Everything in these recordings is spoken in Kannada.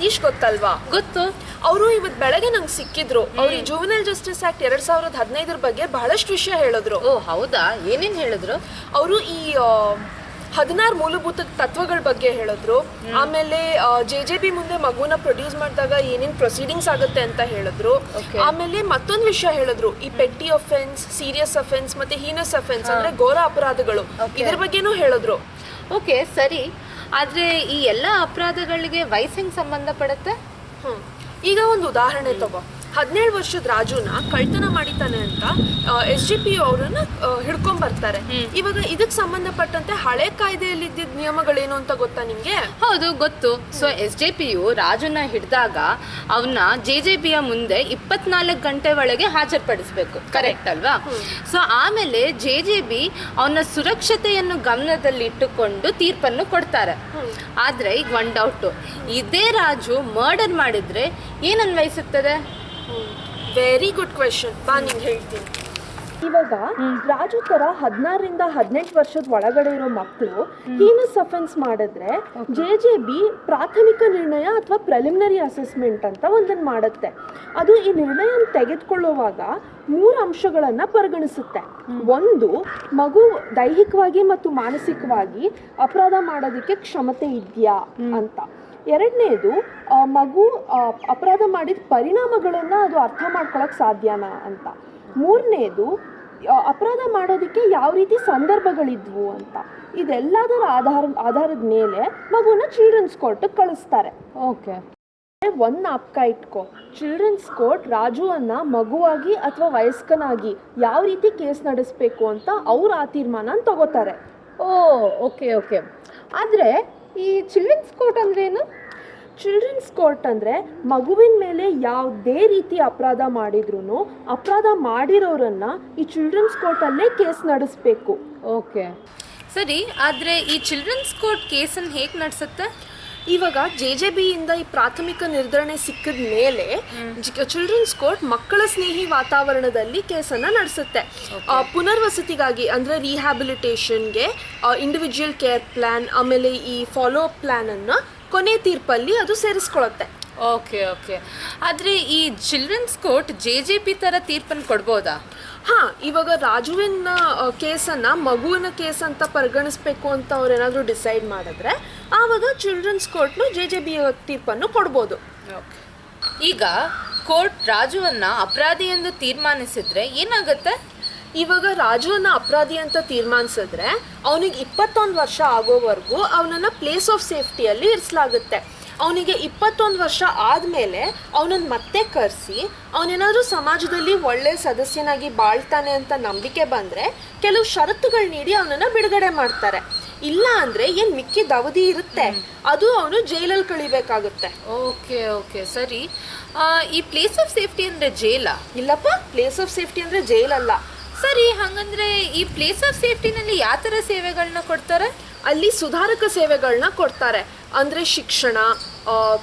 ಸತೀಶ್ ಗೊತ್ತಲ್ವಾ? ಗೊತ್ತು. ಅವರು ಇವತ್ತು ಬೆಳಗ್ಗೆ ನಂಗೆ ಸಿಕ್ಕಿದ್ರು. ಅವ್ರು ಈ ಜುವೆನೈಲ್ ಜಸ್ಟಿಸ್ ಆಕ್ಟ್ 2015 ಬಗ್ಗೆ ಬಹಳಷ್ಟು ವಿಷಯ ಹೇಳಿದ್ರು. ಓ ಹೌದಾ, ಏನೇನ್ ಹೇಳಿದ್ರು? ಅವರು ಈ 16 ಮೂಲಭೂತ ತತ್ವಗಳ ಬಗ್ಗೆ ಹೇಳಿದ್ರು. ಆಮೇಲೆ JJB ಮುಂದೆ ಮಗುನ ಪ್ರೊಡ್ಯೂಸ್ ಮಾಡಿದಾಗ ಏನೇನ್ ಪ್ರೊಸೀಡಿಂಗ್ಸ್ ಆಗುತ್ತೆ ಅಂತ ಹೇಳಿದ್ರು. ಆಮೇಲೆ ಮತ್ತೊಂದು ವಿಷಯ ಹೇಳಿದ್ರು, ಈ ಪೆಟ್ಟಿ ಅಫೆನ್ಸ್, ಸೀರಿಯಸ್ ಅಫೆನ್ಸ್ ಮತ್ತೆ ಹೀನಸ್ ಅಫೆನ್ಸ್ ಅಂದ್ರೆ ಘೋರ ಅಪರಾಧಗಳು, ಇದ್ರ ಬಗ್ಗೆನೂ ಹೇಳಿದ್ರು. ಓಕೆ ಸರಿ, ಆದ್ರೆ ಈ ಎಲ್ಲ ಅಪರಾಧಗಳಿಗೆ ವಯಸ್ಸು ಹೆಂಗ್ ಸಂಬಂಧ ಪಡುತ್ತೆ? ಈಗ ಒಂದು ಉದಾಹರಣೆ ತಗೋ. 17 ವರ್ಷದ ರಾಜುನ ಕಳ್ತನ ಮಾಡಿತಾನೆ ಅಂತ SGP ಅವರನ್ನ ಹಿಡ್ಕೊಂಡ್ ಬರ್ತಾರೆ. ಇವಾಗ ಇದಕ್ ಸಂಬಂಧಪಟ್ಟಂತೆ ಹಳೆ ಕಾಯ್ದೆಯಲ್ಲಿ ಇದ್ದಿದ್ದ ನಿಯಮಗಳೇನು ಅಂತ ಗೊತ್ತಾ ನಿಮ್ಗೆ? ಹೌದು ಗೊತ್ತು. ಸೊ SJPಯು ರಾಜುನ ಹಿಡಿದಾಗ ಅವನ್ನ JJBಯ ಮುಂದೆ 24 ಗಂಟೆ ಒಳಗೆ ಹಾಜರುಪಡಿಸ್ಬೇಕು, ಕರೆಕ್ಟ್ ಅಲ್ವಾ? ಸೊ ಆಮೇಲೆ JJB ಅವನ ಸುರಕ್ಷತೆಯನ್ನು ಗಮನದಲ್ಲಿ ಇಟ್ಟುಕೊಂಡು ತೀರ್ಪನ್ನು ಕೊಡ್ತಾರೆ. ಆದ್ರೆ ಈಗ ಒಂದ್ ಡೌಟು, ಇದೇ ರಾಜು ಮರ್ಡರ್ ಮಾಡಿದ್ರೆ ಏನ್ ಅನ್ವಯಿಸುತ್ತದೆ? Very good question. ಬಾ ನಿಂಗೆ ಹೇಳ್ತೀನಿ. ಇವಾಗ ರಾಜು ತರ 16ರಿಂದ 18 ವರ್ಷದ ಒಳಗಡೆ ಇರೋ ಮಕ್ಕಳು ಹೀನಸ್ ಅಫೆನ್ಸ್ ಮಾಡಿದ್ರೆ JJB ಪ್ರಾಥಮಿಕ ನಿರ್ಣಯ ಅಥವಾ ಪ್ರಿಲಿಮಿನರಿ ಅಸೆಸ್ಮೆಂಟ್ ಅಂತ ಒಂದನ್ನು ಮಾಡುತ್ತೆ. ಅದು ಈ ನಿರ್ಣಯ ತೆಗೆದುಕೊಳ್ಳುವಾಗ 3 ಅಂಶಗಳನ್ನು ಪರಿಗಣಿಸುತ್ತೆ. ಒಂದು, ಮಗು ದೈಹಿಕವಾಗಿ ಮತ್ತು ಮಾನಸಿಕವಾಗಿ ಅಪರಾಧ ಮಾಡೋದಕ್ಕೆ ಕ್ಷಮತೆ ಇದೆಯಾ ಅಂತ. ಎರಡನೇದು, ಮಗು ಅಪರಾಧ ಮಾಡಿದ ಪರಿಣಾಮಗಳನ್ನು ಅದು ಅರ್ಥ ಮಾಡ್ಕೊಳಕ್ಕೆ ಸಾಧ್ಯನಾ ಅಂತ. ಮೂರನೇದು, ಅಪರಾಧ ಮಾಡೋದಕ್ಕೆ ಯಾವ ರೀತಿ ಸಂದರ್ಭಗಳಿದ್ವು ಅಂತ. ಇದೆಲ್ಲದರ ಆಧಾರದ ಮೇಲೆ ಮಗುನ ಚಿಲ್ಡ್ರನ್ಸ್ ಕೋರ್ಟ್ಗೆ ಕಳಿಸ್ತಾರೆ. ಓಕೆ, ಒಂದು ಜ್ಞಾಪಕ ಇಟ್ಕೋ, ಚಿಲ್ಡ್ರನ್ಸ್ ಕೋರ್ಟ್ ರಾಜುವನ್ನ ಮಗುವಾಗಿ ಅಥವಾ ವಯಸ್ಕನಾಗಿ ಯಾವ ರೀತಿ ಕೇಸ್ ನಡೆಸಬೇಕು ಅಂತ ಅವ್ರು ಆ ತೀರ್ಮಾನ ತಗೋತಾರೆ. Okay okay. ಆದರೆ ಈ ಚಿಲ್ಡ್ರನ್ಸ್ ಕೋರ್ಟ್ ಅಂದ್ರೆ ಏನು? ಚಿಲ್ಡ್ರನ್ಸ್ ಕೋರ್ಟ್ ಅಂದರೆ ಮಗುವಿನ ಮೇಲೆ ಯಾವುದೇ ರೀತಿ ಅಪರಾಧ ಮಾಡಿದ್ರು ಅಪರಾಧ ಮಾಡಿರೋರನ್ನ ಈ ಚಿಲ್ಡ್ರನ್ಸ್ ಕೋರ್ಟಲ್ಲೇ ಕೇಸ್ ನಡೆಸಬೇಕು. ಓಕೆ ಸರಿ, ಆದರೆ ಈ ಚಿಲ್ಡ್ರನ್ಸ್ ಕೋರ್ಟ್ ಕೇಸನ್ನು ಹೇಗೆ ನಡೆಸುತ್ತೆ? ಇವಾಗ JJB ಇಂದ ಈ ಪ್ರಾಥಮಿಕ ನಿರ್ಧರಣೆ ಸಿಕ್ಕಿದ ಮೇಲೆ ಚಿಲ್ಡ್ರನ್ಸ್ ಕೋರ್ಟ್ ಮಕ್ಕಳ ಸ್ನೇಹಿ ವಾತಾವರಣದಲ್ಲಿ ಕೇಸನ್ನು ನಡೆಸುತ್ತೆ. ಪುನರ್ವಸತಿಗಾಗಿ ಅಂದರೆ ರಿಹ್ಯಾಬಿಲಿಟೇಷನ್ಗೆ ಇಂಡಿವಿಜುವಲ್ ಕೇರ್ ಪ್ಲ್ಯಾನ್, ಆಮೇಲೆ ಈ ಫಾಲೋ ಅಪ್ ಪ್ಲ್ಯಾನನ್ನು ಕೊನೆ ತೀರ್ಪಲ್ಲಿ ಅದು ಸೇರಿಸ್ಕೊಳುತ್ತೆ. Okay okay. ಆದರೆ ಈ ಚಿಲ್ಡ್ರನ್ಸ್ ಕೋರ್ಟ್ JJP ಥರ ತೀರ್ಪನ್ನು ಕೊಡ್ಬೋದಾ? ಹಾಂ, ಇವಾಗ ರಾಜುವಿನ ಕೇಸನ್ನು ಮಗುವಿನ ಕೇಸ್ ಅಂತ ಪರಿಗಣಿಸ್ಬೇಕು ಅಂತ ಅವ್ರೇನಾದರೂ ಡಿಸೈಡ್ ಮಾಡಿದ್ರೆ ಆವಾಗ ಚಿಲ್ಡ್ರನ್ಸ್ ಕೋರ್ಟ್ನು JJB ತೀರ್ಪನ್ನು ಕೊಡ್ಬೋದು. ಓಕೆ, ಈಗ ಕೋರ್ಟ್ ರಾಜುವನ್ನು ಅಪರಾಧಿ ಎಂದು ತೀರ್ಮಾನಿಸಿದ್ರೆ ಏನಾಗುತ್ತೆ? ಇವಾಗ ರಾಜುವನ್ನ ಅಪರಾಧಿ ಅಂತ ತೀರ್ಮಾನಿಸಿದ್ರೆ ಅವನಿಗೆ 21 ವರ್ಷ ಆಗೋವರೆಗೂ ಅವನನ್ನು ಪ್ಲೇಸ್ ಆಫ್ ಸೇಫ್ಟಿಯಲ್ಲಿ ಇರಿಸಲಾಗುತ್ತೆ. ಅವನಿಗೆ 21 ವರ್ಷ ಆದಮೇಲೆ ಅವನನ್ನು ಮತ್ತೆ ಕರೆಸಿ ಅವನೇನಾದರೂ ಸಮಾಜದಲ್ಲಿ ಒಳ್ಳೆ ಸದಸ್ಯನಾಗಿ ಬಾಳ್ತಾನೆ ಅಂತ ನಂಬಿಕೆ ಬಂದರೆ ಕೆಲವು ಷರತ್ತುಗಳು ನೀಡಿ ಅವನನ್ನು ಬಿಡುಗಡೆ ಮಾಡ್ತಾರೆ. ಇಲ್ಲ ಅಂದರೆ ಏನು ಮಿಕ್ಕಿದ ಅವಧಿ ಇರುತ್ತೆ ಅದು ಅವನು ಜೈಲಲ್ಲಿ ಕಳಿಬೇಕಾಗುತ್ತೆ. ಓಕೆ ಓಕೆ ಸರಿ. ಈ ಪ್ಲೇಸ್ ಆಫ್ ಸೇಫ್ಟಿ ಅಂದರೆ ಜೈಲಾ? ಇಲ್ಲಪ್ಪ, ಪ್ಲೇಸ್ ಆಫ್ ಸೇಫ್ಟಿ ಅಂದರೆ ಜೈಲಲ್ಲ. ಸರಿ, ಹಾಗಂದ್ರೆ ಈ ಪ್ಲೇಸ್ ಆಫ್ ಸೇಫ್ಟಿನಲ್ಲಿ ಯಾವ ಥರ ಸೇವೆಗಳನ್ನ ಕೊಡ್ತಾರೆ? ಅಲ್ಲಿ ಸುಧಾರಕ ಸೇವೆಗಳನ್ನ ಕೊಡ್ತಾರೆ. ಅಂದರೆ ಶಿಕ್ಷಣ,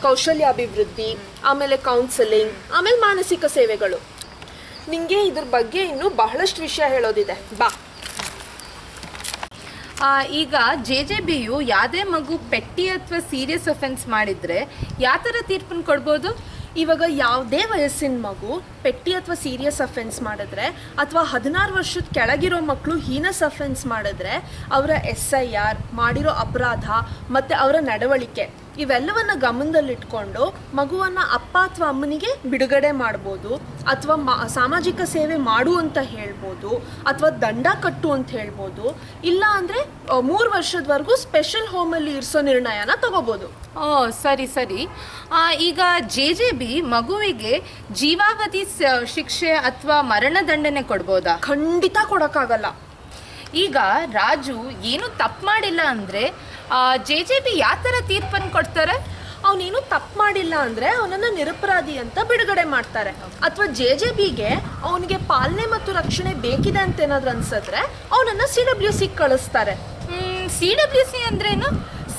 ಕೌಶಲ್ಯಾಭಿವೃದ್ಧಿ, ಆಮೇಲೆ ಕೌನ್ಸೆಲಿಂಗ್, ಆಮೇಲೆ ಮಾನಸಿಕ ಸೇವೆಗಳು. ನಿಮಗೆ ಇದ್ರ ಬಗ್ಗೆ ಇನ್ನೂ ಬಹಳಷ್ಟು ವಿಷಯ ಹೇಳೋದಿದೆ, ಬಾ. ಈಗ JJBಯು ಯಾವುದೇ ಮಗು ಪೆಟ್ಟಿ ಅಥವಾ ಸೀರಿಯಸ್ ಅಫೆನ್ಸ್ ಮಾಡಿದರೆ ಯಾವ ಥರ ತೀರ್ಪನ್ನು ಕೊಡ್ಬೋದು? ಇವಾಗ ಯಾವುದೇ ವಯಸ್ಸಿನ ಮಗು ಪೆಟ್ಟಿ ಅಥವಾ ಸೀರಿಯಸ್ ಅಫೆನ್ಸ್ ಮಾಡಿದ್ರೆ ಅಥವಾ 16 ವರ್ಷದ ಕೆಳಗಿರೋ ಮಕ್ಕಳು ಹೀನಸ್ ಅಫೆನ್ಸ್ ಮಾಡಿದ್ರೆ ಅವರ SIR, ಮಾಡಿರೋ ಅಪರಾಧ ಮತ್ತು ಅವರ ನಡವಳಿಕೆ ಇವೆಲ್ಲವನ್ನು ಗಮನದಲ್ಲಿಟ್ಕೊಂಡು ಮಗುವನ್ನು ಅಪ್ಪ ಅಥವಾ ಅಮ್ಮನಿಗೆ ಬಿಡುಗಡೆ ಮಾಡ್ಬೋದು, ಅಥವಾ ಸಾಮಾಜಿಕ ಸೇವೆ ಮಾಡು ಅಂತ ಹೇಳ್ಬೋದು, ಅಥವಾ ದಂಡ ಕಟ್ಟು ಅಂತ ಹೇಳ್ಬೋದು. ಇಲ್ಲ ಅಂದರೆ 3 ವರ್ಷದವರೆಗೂ ಸ್ಪೆಷಲ್ ಹೋಮಲ್ಲಿ ಇರಿಸೋ ನಿರ್ಣಯನ ತಗೋಬೋದು. ಸರಿ ಸರಿ. ಈಗ JJB ಮಗುವಿಗೆ ಜೀವಾವಧಿ ಶಿಕ್ಷೆ ಅಥವಾ ಮರಣದಂಡನೆ ಕೊಡ್ಬೋದಾ? ಖಂಡಿತ ಕೊಡೋಕ್ಕಾಗಲ್ಲ. ಈಗ ರಾಜು ಏನು ತಪ್ಪು ಮಾಡಿಲ್ಲ ಅಂದರೆ JJB ಯಾವ ಥರ ತೀರ್ಪನ್ನು ಕೊಡ್ತಾರೆ? ಅವನೇನು ತಪ್ಪು ಮಾಡಿಲ್ಲ ಅಂದರೆ ಅವನನ್ನು ನಿರಪರಾಧಿ ಅಂತ ಬಿಡುಗಡೆ ಮಾಡ್ತಾರೆ. ಅಥವಾ JJBಗೆ ಅವನಿಗೆ ಪಾಲನೆ ಮತ್ತು ರಕ್ಷಣೆ ಬೇಕಿದೆ ಅಂತ ಏನಾದರೂ ಅನ್ಸಿದ್ರೆ ಅವನನ್ನು CWC ಕಳಿಸ್ತಾರೆ. CWC ಅಂದ್ರೇನು?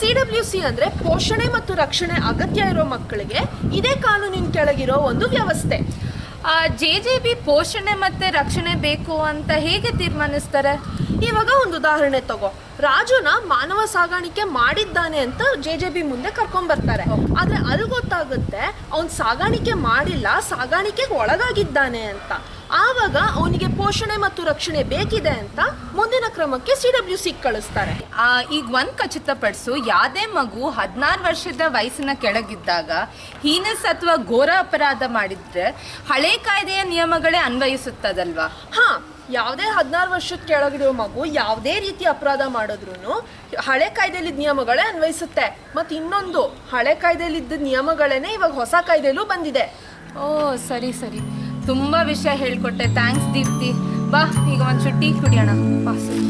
CWC ಅಂದರೆ ಪೋಷಣೆ ಮತ್ತು ರಕ್ಷಣೆ ಅಗತ್ಯ ಇರೋ ಮಕ್ಕಳಿಗೆ ಇದೇ ಕಾನೂನಿನ ಕೆಳಗಿರೋ ಒಂದು ವ್ಯವಸ್ಥೆ. JJB ಪೋಷಣೆ ಮತ್ತು ರಕ್ಷಣೆ ಬೇಕು ಅಂತ ಹೇಗೆ ತೀರ್ಮಾನಿಸ್ತಾರೆ? ಇವಾಗ ಒಂದು ಉದಾಹರಣೆ ತಗೋ. ರಾಜುನ ಮಾನವ ಸಾಗಾಣಿಕೆ ಮಾಡಿದ್ದಾನೆ ಅಂತ JJB ಮುಂದೆ ಕರ್ಕೊಂಡ್ ಬರ್ತಾರೆ. ಆದ್ರೆ ಅಲ್ಲಿ ಗೊತ್ತಾಗುತ್ತೆ ಅವ್ನ್ ಸಾಗಾಣಿಕೆ ಮಾಡಿಲ್ಲ, ಸಾಗಾಣಿಕೆಗೆ ಒಳಗಾಗಿದ್ದಾನೆ ಅಂತ. ಆವಾಗ ಅವನಿಗೆ ಪೋಷಣೆ ಮತ್ತು ರಕ್ಷಣೆ ಬೇಕಿದೆ ಅಂತ ಮುಂದಿನ ಕ್ರಮಕ್ಕೆ CWC ಕಳಿಸ್ತಾರೆ. ಈಗ ಒಂದ್ ಖಚಿತಪಡಿಸು, ಯಾವ್ದೇ ಮಗು 16 ವರ್ಷದ ವಯಸ್ಸಿನ ಕೆಳಗಿದ್ದಾಗ ಹೀನಸ್ ಅಥವಾ ಘೋರ ಅಪರಾಧ ಮಾಡಿದ್ರೆ ಹಳೆ ಕಾಯ್ದೆಯ ನಿಯಮಗಳೇ ಅನ್ವಯಿಸುತ್ತದಲ್ವಾ? ಹಾ, ಯಾವುದೇ 16 ವರ್ಷದ ಕೆಳಗಿರೋ ಮಗು ಯಾವುದೇ ರೀತಿ ಅಪರಾಧ ಮಾಡಿದ್ರು ಹಳೆ ಕಾಯ್ದೆಲಿದ್ದ ನಿಯಮಗಳೇ ಅನ್ವಯಿಸುತ್ತೆ. ಮತ್ತು ಇನ್ನೊಂದು, ಹಳೆ ಕಾಯ್ದೆಲಿದ್ದ ನಿಯಮಗಳೇನೆ ಇವಾಗ ಹೊಸ ಕಾಯ್ದೆಲೂ ಬಂದಿದೆ. ಓ ಸರಿ ಸರಿ, ತುಂಬಾ ವಿಷಯ ಹೇಳ್ಕೊಟ್ಟೆ. ಥ್ಯಾಂಕ್ಸ್ ದೀಪ್ತಿ. ಬಾ ಈಗ ಒಂದ್ ಟೀ ಕುಡಿಯೋಣ. ಬಾ ಸರಿ.